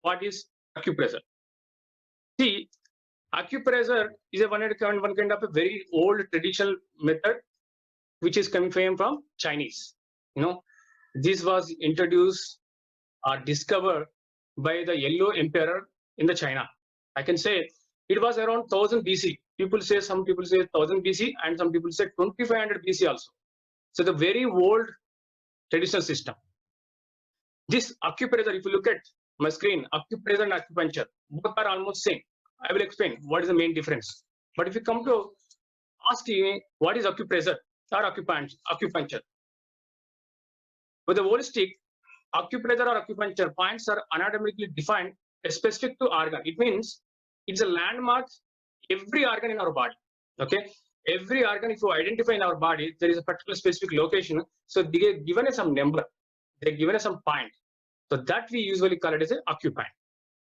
what is acupressure? See, acupressure is one kind of a very old traditional method which is coming from Chinese. This was introduced or discovered by the Yellow Emperor in the China. I can say it was around 1000 BC. Some people say 1000 BC, and some people say 2500 BC also. So the very old traditional system. This acupressure, if you look at my screen, acupressure and acupuncture, both are almost same. I will explain what is the main difference. But if you come to ask me what is acupressure or acupuncture, with the holistic, acupressure or acupuncture points are anatomically defined specific to organ. It means it's a landmark every organ in our body. Okay, every organ, if you identify in our body, there is a particular specific location. So they are given us some number, they are given us some point. So that we usually call it as an acupoint.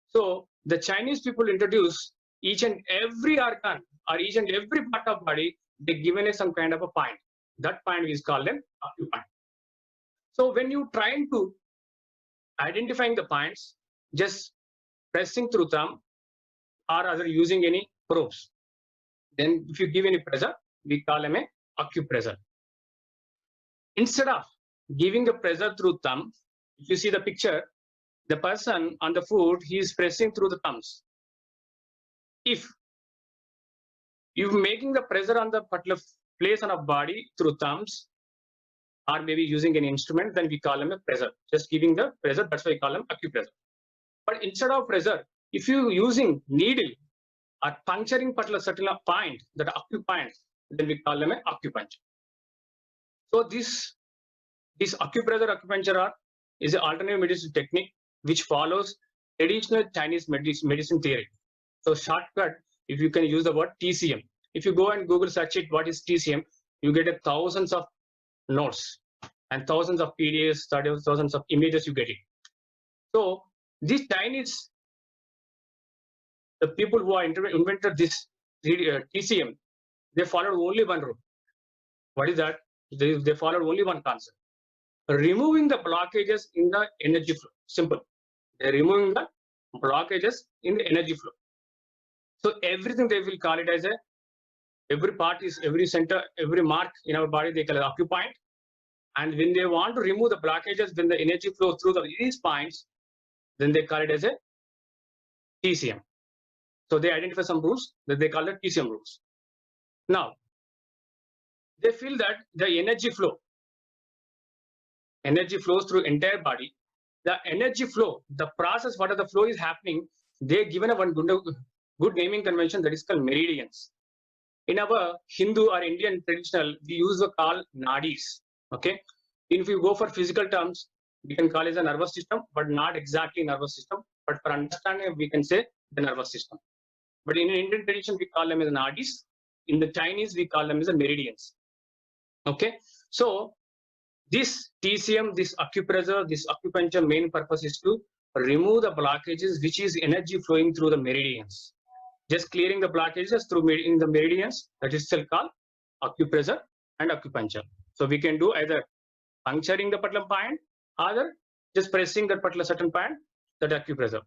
So the Chinese people introduce each and every organ or each and every part of body, they given us some kind of a point. That point is called an acupoint. So when you trying to identifying the points, just pressing through thumb or other using any probes. Then if you give any pressure, we call them a acupressure. Instead of giving the pressure through thumb, if you see the picture, the person on the foot, he is pressing through the thumbs. If you're making the pressure on the particular place on a body through thumbs, or maybe using an instrument, then we call them a pressure. Just giving the pressure, that's why we call them acupressure. But instead of pressure, if you using needle or puncturing particular certain point, that acupoint, then we call them an acupuncture. So this acupressure acupuncture is an alternative medicine technique which follows traditional Chinese medicine theory. So shortcut, if you can use the word TCM. If you go and Google search it, what is TCM, you get thousands of notes and thousands of PDFs, thousands of images you get it. So this Chinese, the people who are invented this TCM, they followed only one rule. What is that? They followed only one concept: removing the blockages in the energy flow. Simple. They're removing the blockages in the energy flow. So everything they will call it as every part is every center, every mark in our body they call it acupoint. And when they want to remove the blockages, when the energy flows through these points, then they call it as a TCM. So they identify some rules that they call it TCM rules. Now, they feel that the energy flows through entire body. The energy flow, the process, what the flow is happening, they given a one good naming convention that is called meridians. In our Hindu or Indian traditional, we use the call nadis. Okay, if you go for physical terms, we can call it a nervous system, but not exactly nervous system. But for understanding, we can say the nervous system. But in Indian tradition, we call them as nadis. In the Chinese, we call them as the meridians. Okay, so this TCM, this acupressure, this acupuncture main purpose is to remove the blockages, which is energy flowing through the meridians. Just clearing the blockages through in the meridians, that is still called acupressure and acupuncture. So we can do either puncturing the particular point, or just pressing that particular certain point, that acupressure.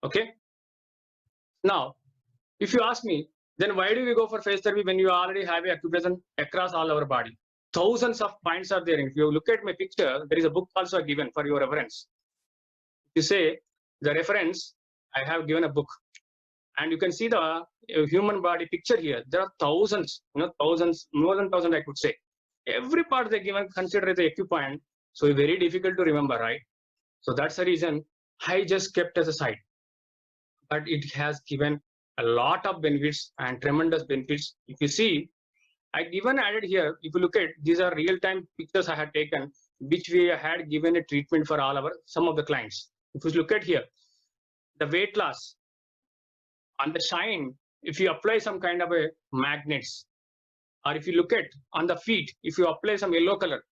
Okay. Now, if you ask me, then why do we go for phase therapy when you already have a acupressure across all our body? Thousands of points are there. If you look at my picture, there is a book also given for your reference. If you say the reference, I have given a book, and you can see the human body picture here. There are thousands, thousands, more than 1,000, I could say. Every part they given consider as a acupoint, so very difficult to remember, right? So that's the reason I just kept as a side. But it has given a lot of benefits and tremendous benefits. If you see, I even added here, if you look at, these are real-time pictures I had taken, which we had given a treatment for some of the clients. If you look at here, the weight loss on the shine, if you apply some kind of a magnets, or if you look at on the feet, if you apply some yellow color,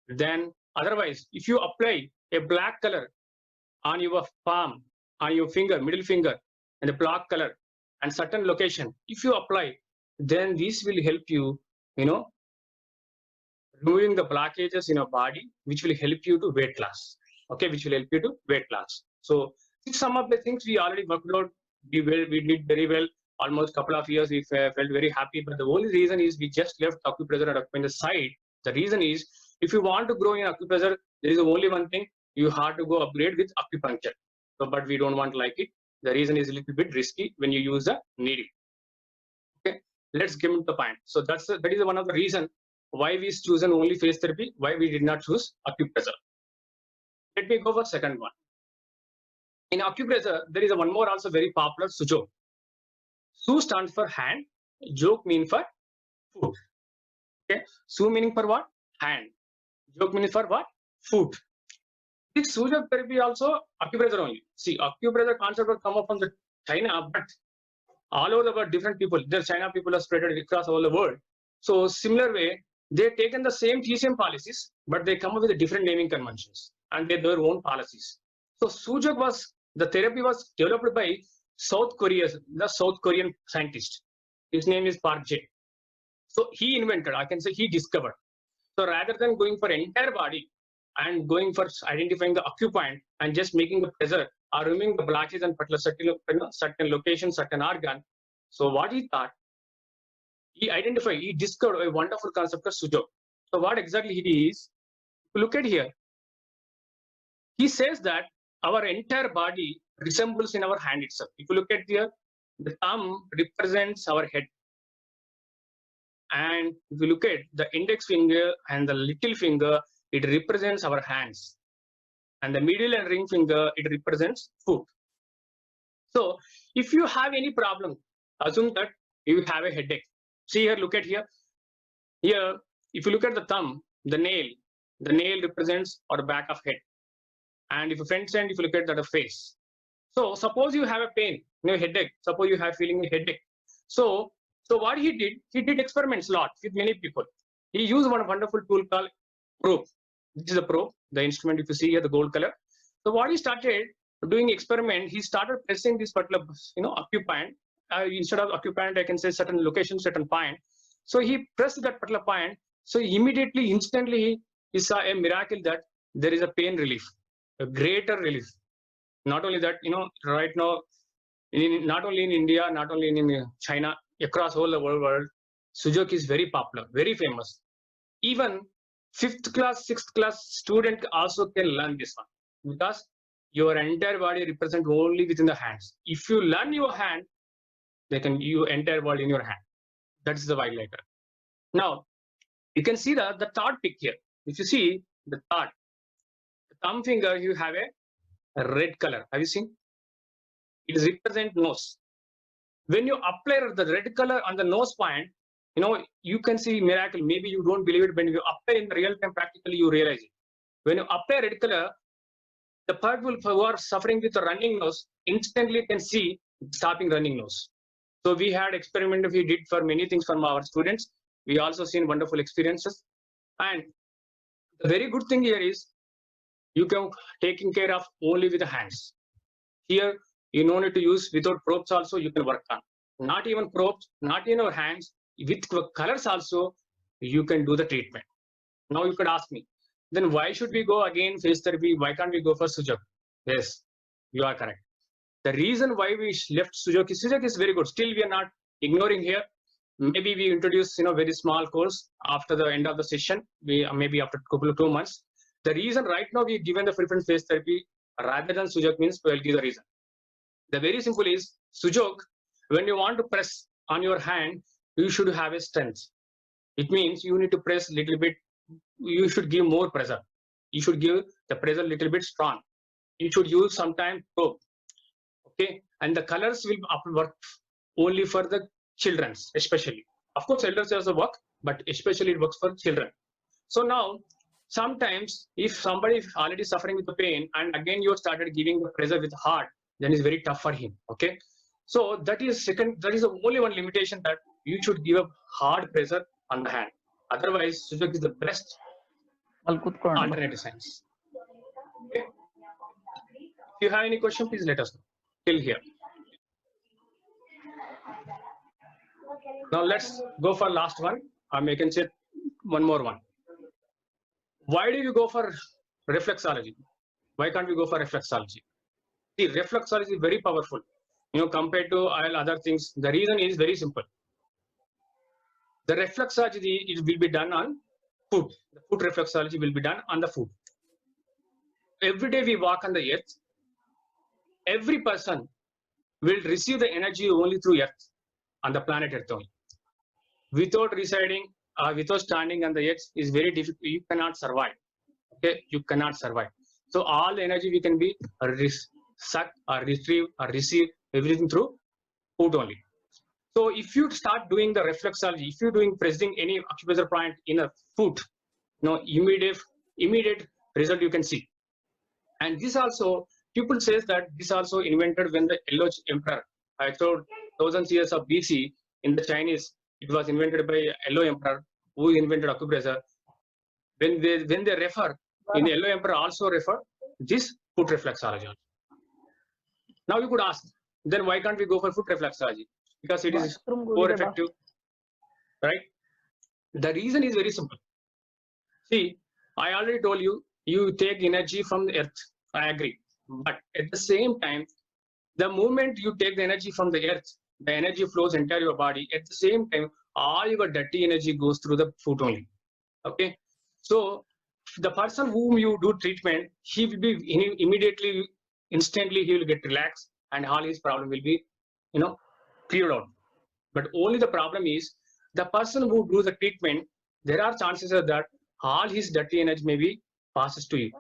then otherwise, if you apply a black color on your palm, on your finger, middle finger, and a black color and certain location, if you apply, then this will help you, removing the blockages in your body, which will help you to weight loss. Okay, which will help you to weight loss. So Some of the things we already worked out. We did very well. Almost couple of years, we felt very happy. But the only reason is we just left acupressure and acupuncture side. The reason is, if you want to grow in acupressure, there is only one thing: you have to go upgrade with acupuncture. So, but we don't want like it. The reason is a little bit risky when you use the needle. Okay, let's get into the point. So that is one of the reason why we chosen only phase therapy. Why we did not choose acupressure. Let me go for second one. In acupressure, there is one more also very popular, Sujok. Su stands for hand, Jok means for foot. Okay, Su meaning for what? Hand. Jok means for what? Foot. This Sujok therapy also acupressure only. See, acupressure concept will come up from the China, but all over the world, different people. The China people are spread across all the world. So similar way, they've taken the same TCM policies, but they come up with a different naming conventions and they have their own policies. So Sujok was, the therapy was developed by South Korea, the South Korean scientist. His name is Park Jae. So he invented, I can say he discovered. So rather than going for entire body and going for identifying the acupoint and just making the pressure or removing the blockages and certain location, certain organ. So what he thought, he discovered a wonderful concept of Sujok. So what exactly he is, look at here. He says that our entire body resembles in our hand itself. If you look at here, the thumb represents our head. And if you look at the index finger and the little finger, it represents our hands. And the middle and ring finger, it represents foot. So if you have any problem, assume that you have a headache. See here, look at here. Here, if you look at the thumb, the nail represents our back of head. And if you front end, if you look at the face. So suppose you have a pain, headache. Suppose you have feeling a headache. So what he did experiments a lot with many people. He used one wonderful tool called probe. This is a probe, the instrument if you see here, the gold color. So what he started doing experiment, he started pressing this particular, acupoint. Instead of acupoint, I can say certain location, certain point. So he pressed that particular point. So immediately, instantly, he saw a miracle that there is a pain relief, a greater relief. Not only that, right now, not only in India, not only in China, across all the world, Sujok is very popular, very famous. Even 5th class, 6th class student also can learn this one because your entire body represents only within the hands. If you learn your hand, your entire body in your hand. That's the violator. Now, you can see the third pic here. If you see the thumb finger, you have a red color. Have you seen? It represents nose. When you apply the red color on the nose point, you can see miracle. Maybe you don't believe it. When you apply in the real time, practically you realize it. When you apply red color, the people who are suffering with a running nose instantly can see stopping running nose. So we had experiment we did for many things from our students. We also seen wonderful experiences. And the very good thing here is you can taking care of only with the hands. Here, you no need to use without probes also you can work on. Not even probes, not in your hands, with colors also, you can do the treatment. Now you could ask me, then why should we go again phase therapy? Why can't we go for Sujok? Yes, you are correct. The reason why we left Sujok is very good. Still, we are not ignoring here. Maybe we introduce very small course after the end of the session. Maybe after a couple of 2 months. The reason right now we given the preference phase therapy rather than Sujok means we'll give the reason. The very simple is Sujok. When you want to press on your hand, you should have a strength. It means you need to press a little bit. You should give more pressure. You should give the pressure a little bit strong. You should use sometime probe. Okay, and the colors will work only for the children, especially. Of course, elders also work, but especially it works for children. So now, sometimes if somebody is already suffering with the pain, and again you started giving the pressure with heart, then it's very tough for him. Okay, so that is only one limitation, that you should give a hard pressure on the hand. Otherwise, Sujok is the best alternative science. Okay. If you have any question, please let us know. Till here. Now let's go for last one. I can say one more one. Why do you go for reflexology? Why can't we go for reflexology? The reflexology is very powerful, compared to all other things. The reason is very simple. The reflexology it will be done on food. The food reflexology will be done on the food. Every day we walk on the earth. Every person will receive the energy only through earth, on the planet Earth only. Without residing, without standing on the earth is very difficult. You cannot survive. Okay, you cannot survive. So all the energy we can be suck or retrieve or receive everything through food only. So if you start doing the reflexology, if you're doing pressing any acupressure point in a foot, immediate result you can see. And this also, people says that this also invented when the Yellow Emperor, I told thousands years of BC in the Chinese, it was invented by Yellow Emperor who invented acupressure. When they refer, in Yellow Emperor also refer this foot reflexology. Now you could ask, then why can't we go for foot reflexology? Because it is more effective, right? The reason is very simple. See, I already told you, you take energy from the earth. I agree. But at the same time, the moment you take the energy from the earth, the energy flows entire your body. At the same time, all your dirty energy goes through the foot only. Okay. So the person whom you do treatment, he will be immediately, instantly, he will get relaxed and all his problem will be, cleared out. But only the problem is the person who do the treatment, there are chances that all his dirty energy maybe passes to you.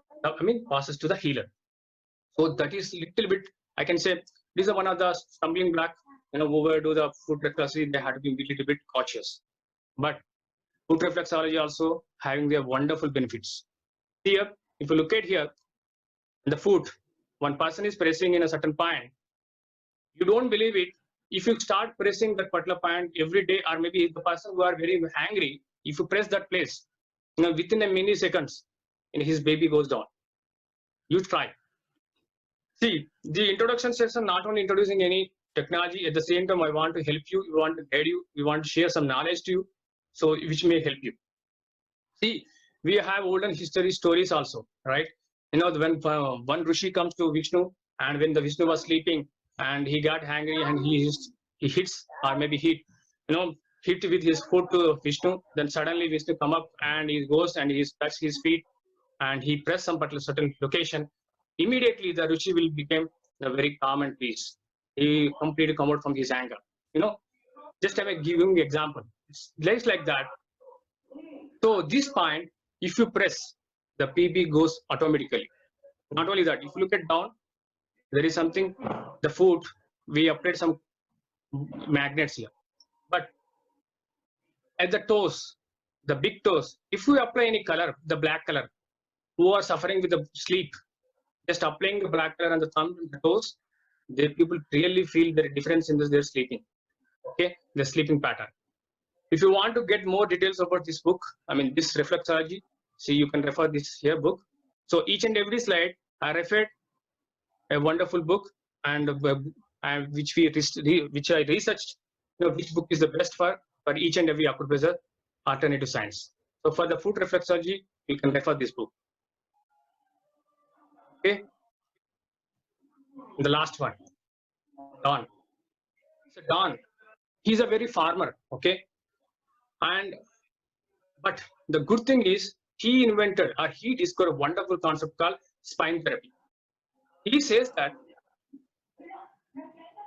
Passes to the healer. So that is little bit, I can say, this is one of the stumbling block. Whoever do the foot reflexology, they have to be a little bit cautious. But foot reflexology also having their wonderful benefits. Here, if you look at here, the foot, one person is pressing in a certain point. You don't believe it. If you start pressing that particular point every day, or maybe the person who are very angry, if you press that place, within a milliseconds, his baby goes down. You try. See, the introduction session not only introducing any technology, at the same time I want to help you, we want to guide you, we want to share some knowledge to you, so which may help you. See, we have olden history stories also, right? When one Rishi comes to Vishnu, and when the Vishnu was sleeping, and he got angry, and he hits, or maybe hit with his foot to Vishnu, then suddenly Vishnu come up and he goes and he touches his feet, and he press some particular certain location. Immediately the Rishi will become a very calm and peace. He completely come out from his anger. Just give you an example. It's like that. So this point, if you press, the PB goes automatically. Not only that, if you look at down, there is something, the foot, we applied some magnets here. But at the toes, the big toes, if you apply any color, the black color, who are suffering with the sleep, just applying the black color on the thumb and the toes, people really feel the difference in their sleeping. Okay, the sleeping pattern. If you want to get more details about this book, this reflexology, see, you can refer this here book. So each and every slide, I referred a wonderful book, and which I researched, which book is the best for each and every acupressure alternative science. So for the foot reflexology, you can refer this book. Okay. The last one, Don. So Don, he's a very farmer. Okay. But the good thing is he invented or he discovered a wonderful concept called spine therapy. He says that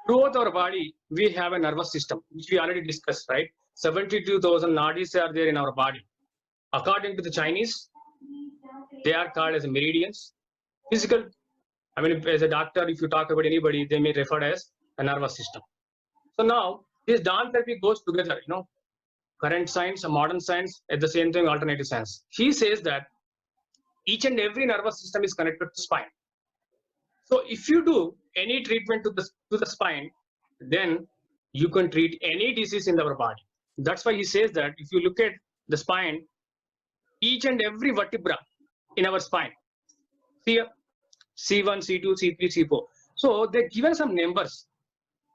throughout our body, we have a nervous system, which we already discussed, right? 72,000 nadis are there in our body. According to the Chinese, they are called as meridians. Physical, as a doctor, if you talk about anybody, they may refer as a nervous system. So now, this Don therapy goes together, current science, modern science, at the same time, alternative science. He says that each and every nervous system is connected to spine. So if you do any treatment to the spine, then you can treat any disease in our body. That's why he says that if you look at the spine, each and every vertebra in our spine, here, C1, C2, C3, C4. So they're given some numbers.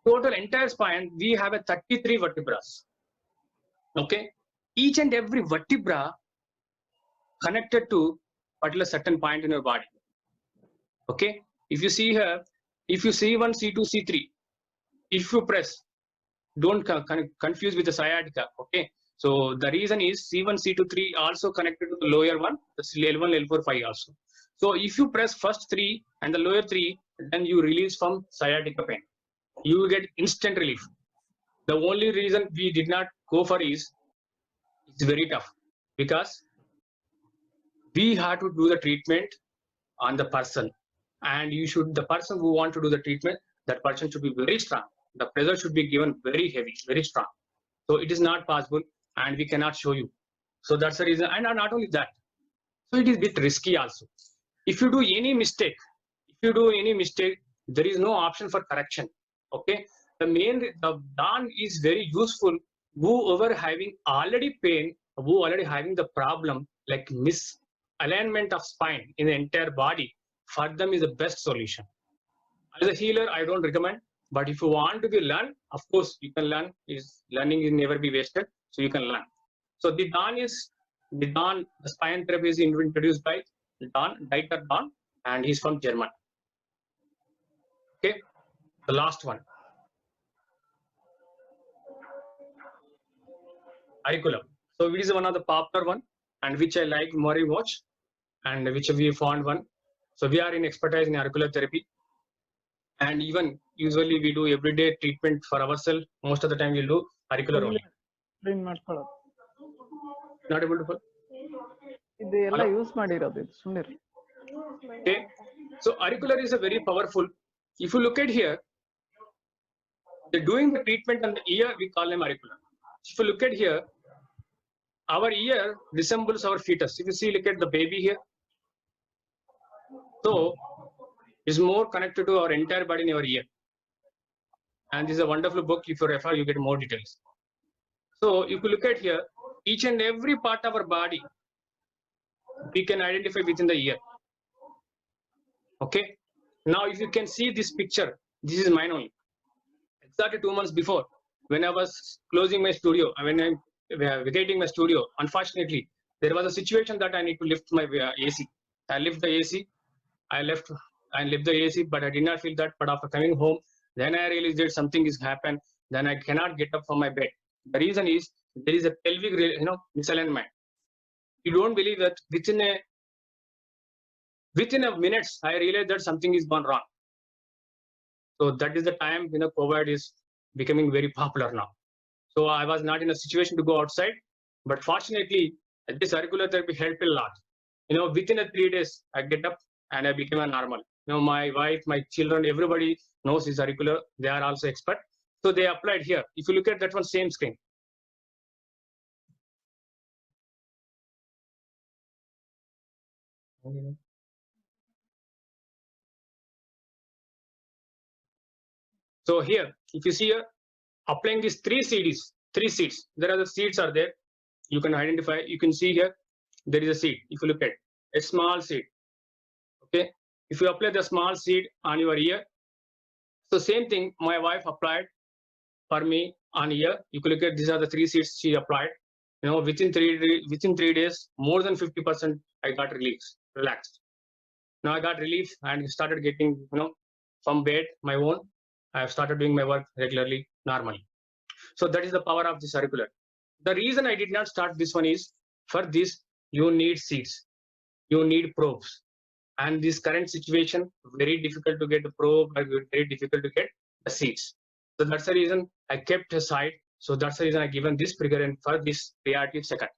Total entire spine, we have a 33 vertebrae. Okay, each and every vertebra connected to particular certain point in your body. Okay, if you see here, If you C1, C2, C3, if you press, don't confuse with the sciatica. Okay. So the reason is C1, C2, 3 also connected to the lower one, the L1, L4, 5 also. So if you press first 3 and the lower 3, then you release from sciatica pain. You will get instant relief. The only reason we did not go for is it's very tough, because we have to do the treatment on the person, and the person who want to do the treatment, that person should be very strong. The pressure should be given very heavy, very strong. So it is not possible, and we cannot show you. So that's the reason. And not only that, so it is a bit risky also. If you do any mistake, there is no option for correction. Okay. The Dawn is very useful. Whoever having already pain, who already having the problem like misalignment of spine in the entire body, for them is the best solution. As a healer, I don't recommend. But if you want to be learn, of course you can learn. Learning is never be wasted, so you can learn. So the spine therapy is introduced by Dieter Dawn, and he's from Germany. Okay, the last one, Auriculum. So it is one of the popular one, and which I like very much, and which we found one. So we are in expertise in auricular therapy. And even usually we do everyday treatment for ourselves. Most of the time we'll do auricular only. Not able to follow? Okay. So auricular is a very powerful. If you look at here, they're doing the treatment on the ear, we call them auricular. If you look at here, our ear resembles our fetus. If you see, look at the baby here. So is more connected to our entire body in our ear. And this is a wonderful book. If you refer, you get more details. So if you look at here, each and every part of our body, we can identify within the ear. Okay. Now, if you can see this picture, this is mine only. Exactly 2 months before, when I was closing my studio, when I'm vacating my studio, unfortunately, there was a situation that I need to lift my AC. I lift the AC. I left the AC, but I did not feel that. But after coming home, then I realized that something is happened. Then I cannot get up from my bed. The reason is there is a pelvic, misalignment. You don't believe that within a minutes, I realized that something is gone wrong. So that is the time, COVID is becoming very popular now. So I was not in a situation to go outside, but fortunately, this auricular therapy helped a lot. Within 3 days, I get up and I became a normal. My wife, my children, everybody knows this auricular. They are also expert. So they applied here. If you look at that one, same screen. So here, if you see here, applying these 3 seeds, there are the seeds are there. You can identify, you can see here, there is a seed. If you look at a small seed, okay. If you apply the small seed on your ear, so same thing, my wife applied for me on ear. You can look at, these are the 3 seeds she applied. Within 3 days, more than 50% I got relaxed. Now I got relief and started getting, from bed, my own. I have started doing my work regularly, normally. So that is the power of this auricular. The reason I did not start this one is, for this, you need seeds. You need probes. And this current situation, very difficult to get a probe, very difficult to get the seeds. So that's the reason I kept aside. So that's the reason I given this preference for this priority second.